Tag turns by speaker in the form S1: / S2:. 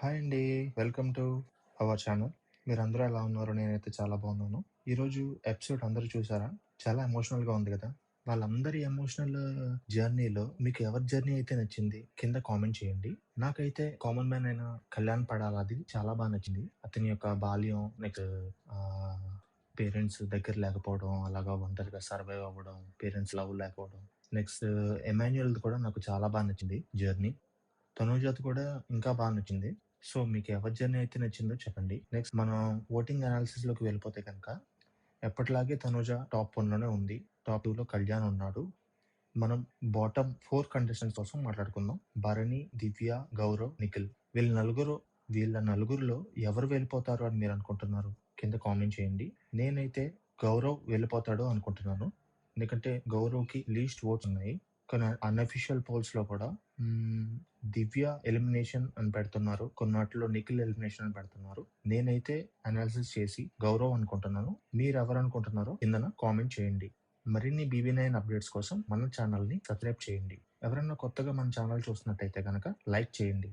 S1: Hi అండి. Welcome to our channel. మీరందరూ ఎలా ఉన్నారు? నేనైతే చాలా బాగున్నాను. ఈరోజు ఎపిసోడ్ అందరూ చూసారా? చాలా ఎమోషనల్‌గా ఉంది గదా! వాళ్ళందరి ఎమోషనల్ జర్నీలో మీకు ఎవరి జర్నీ అయితే నచ్చింది? కింద కామెంట్ చేయండి. నాకైతే కామన్ మ్యాన్ అయిన కళ్యాణ్ పడాలది చాలా నచ్చింది. అతని యొక్క బాల్యం నెక్స్ట్ ఆహ్, పేరెంట్స్ దగ్గర లేకపోవడం, అలాగా ఒంటరిగా సర్వైవ్ అవ్వడం, పేరెంట్స్ లవ్ లేకపోవడం. నెక్స్ట్ ఎమాన్యుయల్‌ది కూడా నాకు చాలా నచ్చింది జర్నీ. తనూజది కూడా ఇంకా నచ్చింది. సో, మీకు ఎవరి జర్నీ అయితే నచ్చిందో చెప్పండి. నెక్స్ట్ మనం ఓటింగ్ అనాలిసిస్‌లోకి వెళ్ళిపోతే గనక, ఎప్పటిలాగే తనూజ టాప్ 1లోనే ఉంది. టాప్ 2లో కళ్యాణ్ ఉన్నాడు. మనం బాటమ్ 4 కంటెస్టెంట్స్ కోసం మాట్లాడుకుందాం. భరణి, దివ్య, గౌరవ్, నిఖిల్. వీళ్ళ నలుగురిలో ఎవరు వెళ్ళిపోతారు అని మీరనుకుంటున్నారు? కింద కామెంట్ చేయండి. నేనైతే గౌరవ్ వెళ్ళిపోతాడు అనుకుంటున్నాను. ఎందుకంటే గౌరవ్‌కి లీస్ట్ ఓట్స్ ఉన్నాయి. కానీ అన్‌అఫీషియల్ పోల్స్‌లో కూడా హ్మ్. దివ్య ఎలిమినేషన్ అని పెడుతున్నారు. కొన్నాటిలో నిఖిల్ ఎలిమినేషన్ అని పెడుతున్నారు. నేనైతే అనాలిసిస్ చేసి గౌరవ్ అనుకుంటున్నాను. మీరెవరనుకుంటున్నారో కిందన కామెంట్ చేయండి. మరిన్ని BB9 అప్డేట్స్ కోసం మన ఛానల్‌ని సబ్స్క్రైబ్ చేయండి. ఎవరైనా కొత్తగా మన ఛానల్ చూస్తున్నట్టయితే గనక లైక్ చేయండి.